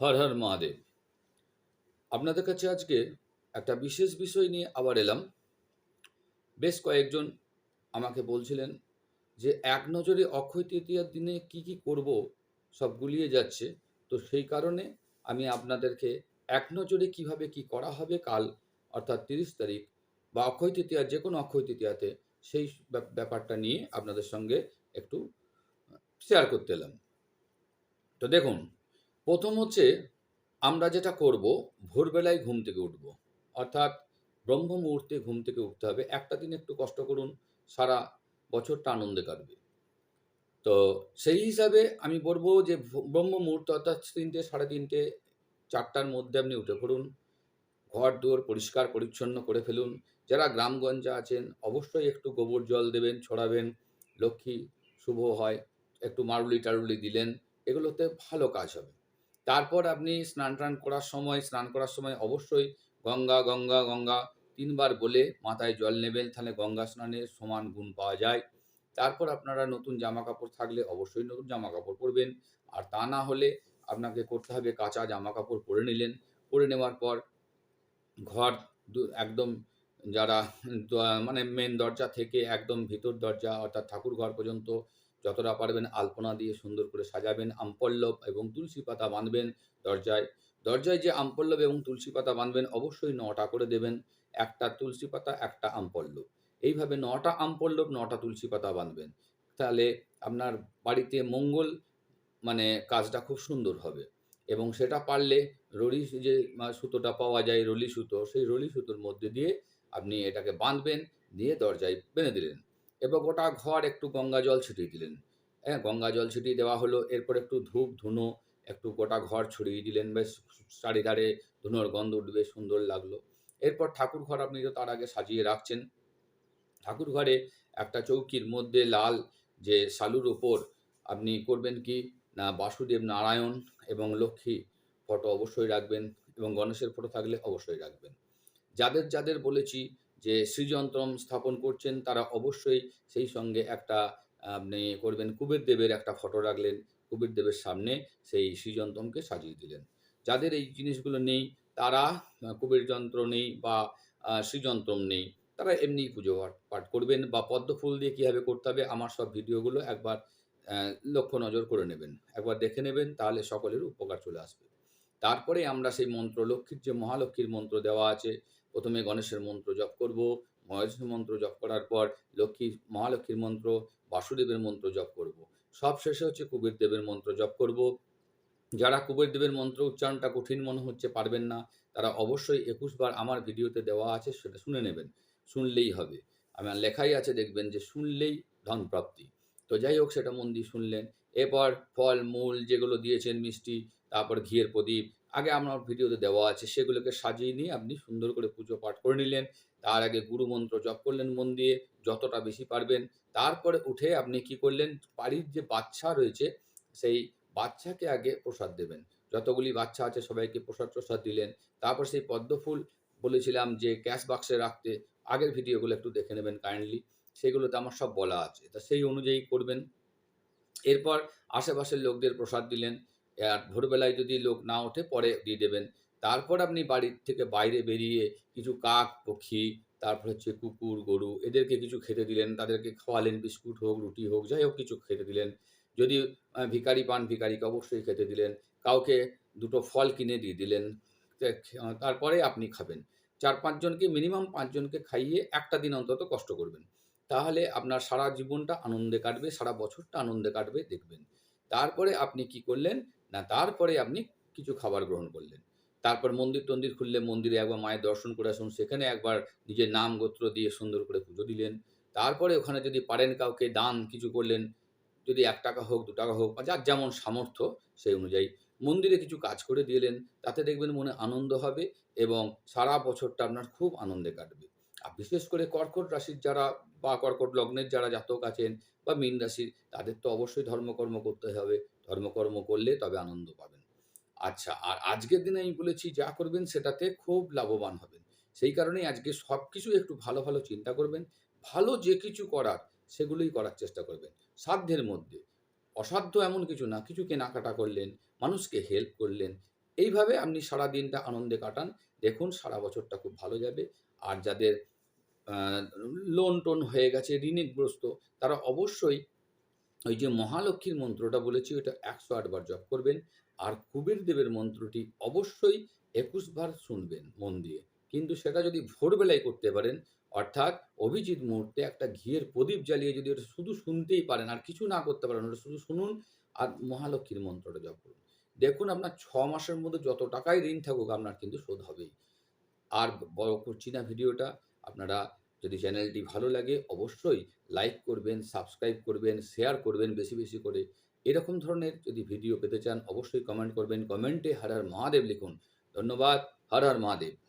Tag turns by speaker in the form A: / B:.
A: হর হর মহাদেব। আপনাদের কাছে আজকে একটা বিশেষ বিষয় নিয়ে আবার এলাম। বেশ কয়েকজন আমাকে বলছিলেন যে এক নজরে অক্ষয় তৃতীয়ার দিনে কি কি করব সব গুলিয়ে যাচ্ছে। তো সেই কারণে আমি আপনাদেরকে এক নজরে কিভাবে কি করা হবে কাল অর্থাৎ ৩০ তারিখ বা অক্ষয় তৃতীয়া যে কোনো অক্ষয় তৃতীয়াতে সেই ব্যাপারটা নিয়ে আপনাদের সঙ্গে একটু শেয়ার করতে এলাম। তো দেখুন, প্রথম হচ্ছে আমরা যেটা করব, ভোরবেলায় ঘুম থেকে উঠব। অর্থাৎ ব্রহ্ম মুহূর্তে ঘুম থেকে উঠতে হবে। একটা দিন একটু কষ্ট করুন, সারা বছরটা আনন্দে কাটবে। তো সেই হিসাবে আমি বলব যে ব্রহ্ম মুহূর্ত অর্থাৎ ৩টে, ৩:৩০, ৪টার মধ্যে আপনি উঠে পড়ুন। ঘর-দুয়ার পরিষ্কার পরিচ্ছন্ন করে ফেলুন। যারা গ্রামগঞ্জে আছেন অবশ্যই একটু গোবর জল দেবেন, ছড়াবেন। লক্ষ্মী শুভ হয়। একটু মারুলি-টারুলি দিলেন। এগুলোতে ভালো কাজ হবে। তারপর আপনি স্নান করার সময় অবশ্যই গঙ্গা, গঙ্গা, গঙ্গা ৩ বার বলে মাথায় জল নেবেন। তাহলে গঙ্গা স্নানের সমান গুণ পাওয়া যায়। তারপর আপনারা নতুন জামাকাপড় থাকলে অবশ্যই নতুন জামাকাপড় পরবেন। আর তা না হলে আপনাকে করতে হবে কাঁচা জামাকাপড় পরে নিলেন। পরে নেওয়ার পর ঘর একদম যারা মানে মেন দরজা থেকে একদম ভিতর দরজা অর্থাৎ ঠাকুরঘর পর্যন্ত যতটা পারবেন আলপনা দিয়ে সুন্দর করে সাজাবেন। আমপল্লব এবং তুলসী পাতা বাঁধবেন দরজায়। দরজায় যে আমপল্লব এবং তুলসী পাতা বাঁধবেন অবশ্যই ৯টা করে দেবেন। ১টা তুলসী পাতা, ১টা আমপল্লব। এইভাবে ৯টা আমপল্লব, ৯টা তুলসী পাতা বাঁধবেন। তাহলে আপনার বাড়িতে মঙ্গল মানে কাজটা খুব সুন্দর হবে। এবং সেটা পারলে রলি যে সুতোটা পাওয়া যায় রলি সুতো, সেই রলি সুতোর মধ্যে দিয়ে আপনি এটাকে বাঁধবেন, দিয়ে দরজায় বেঁধে দিলেন। এবার গোটা ঘর একটু গঙ্গা জল ছিটিয়ে দিলেন। হ্যাঁ? গঙ্গা জল ছিটিয়ে দেওয়া হলো। এরপর একটু ধূপ, ধুনো একটু গোটা ঘর ছড়িয়ে দিলেন। বেশ চারিধারে ধুনোর গন্ধ উঠবে, সুন্দর লাগলো। এরপর ঠাকুরঘর আপনি তো তার আগে সাজিয়ে রাখছেন। ঠাকুরঘরে একটা চৌকির মধ্যে লাল যে শালুর ওপর আপনি করবেন কি না বাসুদেব নারায়ণ এবং লক্ষ্মী ফটো অবশ্যই রাখবেন এবং গণেশের ফটো থাকলে অবশ্যই রাখবেন। যাদের যাদের বলেছি যে শ্রীযন্ত্রম স্থাপন করছেন তারা অবশ্যই সেই সঙ্গে একটা আপনি করবেন কুবের দেবের একটা ফটো রাখলেন। কুবের দেবের সামনে সেই শ্রীযন্ত্রমকে সাজিয়ে দিলেন। যাদের এই জিনিসগুলো নেই তারা কুবের যন্ত্র নেই বা শ্রীযন্ত্রম নেই, তারা এমনিই পুজো পাঠ করবেন বা পদ্ম ফুল দিয়ে কীভাবে করতে হবে আমার সব ভিডিওগুলো একবার লক্ষ্য নজর করে নেবেন। একবার দেখে নেবেন তাহলে সকলের উপকার চলে আসবে। তারপরে আমরা সেই মন্ত্র লক্ষ্মীর যে মহালক্ষ্মীর মন্ত্র দেওয়া আছে, ১ম এ গণেশের মন্ত্র জপ করব, মহেশের মন্ত্র জপ করার পর মহালক্ষ্মীর মন্ত্র, বাসুদেবের মন্ত্র জপ করব। সবশেষে হচ্ছে কুবের দেবের মন্ত্র জপ করব। যারা কুবের দেবের মন্ত্র উচ্চারণটা কঠিন মনে হচ্ছে পারবেন না, তারা অবশ্যই ২১ বার আমার ভিডিওতে দেওয়া আছে সেটা শুনে নেবেন। শুনলেই হবে। আমার লেখাই আছে দেখবেন যে শুনলেই ধনপ্রাপ্তি। তো যাই হোক সেটা মন দিয়ে শুনলেন। এরপর ফল, মূল যেগুলো দিয়েছেন মিষ্টি, তারপর ঘিয়ের প্রদীপ, আগে আমার ভিডিওতে দেওয়া আছে সেগুলোকে সাজিয়ে নিয়ে আপনি সুন্দর করে পুজো পাঠ করে নিলেন। তার আগে গুরু মন্ত্র জপ করলেন মন দিয়ে যতটা বেশি পারবেন। তারপরে উঠে আপনি কি করলেন, বাড়ির যে বাচ্চা রয়েছে সেই বাচ্চাকে আগে প্রসাদ দেবেন। যতগুলি বাচ্চা আছে সবাইকে প্রসাদ-টসাদ দিলেন। তারপর সেই পদ্মফুল বলেছিলাম যে ক্যাশ বাক্সে রাখতে, আগের ভিডিওগুলো একটু দেখে নেবেন কাইন্ডলি। সেগুলোতে আমার সব বলা আছে। তা সেই অনুযায়ী করবেন। এরপর আশেপাশের লোকদের প্রসাদ দিলেন। আর ভোরবেলায় যদি লোক না ওঠে পরে দিয়ে দেবেন। তারপর আপনি বাড়ির থেকে বাইরে বেরিয়ে কিছু কাক, পক্ষী, তারপর হচ্ছে কুকুর, গরু এদেরকে কিছু খেতে দিলেন। তাদেরকে খাওয়ালেন বিস্কুট হোক, রুটি হোক, যাই হোক কিছু খেতে দিলেন। যদি ভিখারি পান ভিখারিকে অবশ্যই খেতে দিলেন। কাউকে ২ টো ফল কিনে দিয়ে দিলেন। তারপরে আপনি খাবেন। ৪-৫ জনকে মিনিমাম ৫ জনকে খাইয়ে একটা দিন অন্তত কষ্ট করবেন। তাহলে আপনার সারা জীবনটা আনন্দে কাটবে, সারা বছরটা আনন্দে কাটবে দেখবেন। তারপরে আপনি কি করলেন? না তারপরে আপনি কিছু খাবার গ্রহণ করলেন। তারপর মন্দির-টন্দির খুললে মন্দিরে একবার মায়ের দর্শন করে আসুন। সেখানে একবার নিজের নাম গোত্র দিয়ে সুন্দর করে পুজো দিলেন। তারপরে ওখানে যদি পারেন কাউকে দান কিছু করলেন। যদি ৳১ হোক, ৳২ হোক বা যার যেমন সামর্থ্য সেই অনুযায়ী মন্দিরে কিছু কাজ করে দিলেন। তাতে দেখবেন মনে আনন্দ হবে এবং সারা বছরটা আপনার খুব আনন্দে কাটবে। আর বিশেষ করে কর্কট রাশির যারা বা কর্কট লগ্নের যারা জাতক আছেন বা মীন রাশির তাদের তো অবশ্যই ধর্মকর্ম করতে হবে। ধর্মকর্ম করলে তবে আনন্দ পাবেন। আচ্ছা, আর আজকের দিনে আমি বলেছি যা করবেন সেটাতে খুব লাভবান হবেন। সেই কারণেই আজকে সবকিছু একটু ভালো, ভালো চিন্তা করবেন। ভালো যে কিছু করার সেগুলোই করার চেষ্টা করবেন। সাধ্যের মধ্যে। অসাধ্য এমন কিছু না, কিছু কেনাকাটা করলেন, মানুষকে হেল্প করলেন। এইভাবে আপনি সারা দিনটা আনন্দে কাটান। দেখুন সারা বছরটা খুব ভালো যাবে। আর যাদের আ লোন-টোন হয়ে গেছে, ঋণগ্রস্ত, তারা অবশ্যই ওই যে মহালক্ষ্মীর মন্ত্রটা বলেছি ওটা ১০৮ বার জপ করবেন। আর কুবের দেবের মন্ত্রটি অবশ্যই ২১ বার শুনবেন মন দিয়ে। কিন্তু সেটা যদি ভোরবেলায় করতে পারেন, অর্থাৎ অভিজিৎ মুহূর্তে একটা ঘিয়ের প্রদীপ জ্বালিয়ে যদি ওটা শুধু শুনতেই পারেন, আর কিছু না করতে পারেন, ওটা শুধু শুনুন আর মহালক্ষ্মীর মন্ত্রটা জপ করুন। দেখুন আপনার ৬ মাসের মধ্যে যত টাকাই ঋণ থাকুক আপনার কিন্তু শোধ হবেই। আর বড় করছি না ভিডিওটা। আপনারা যদি চ্যানেলটি ভালো লাগে অবশ্যই লাইক করবেন, সাবস্ক্রাইব করবেন, শেয়ার করবেন বেশি, বেশি করে। এরকম ধরনের যদি ভিডিও পেতে চান অবশ্যই কমেন্ট করবেন। কমেন্টে হর হর মহাদেব লিখুন। ধন্যবাদ। হর হর মহাদেব।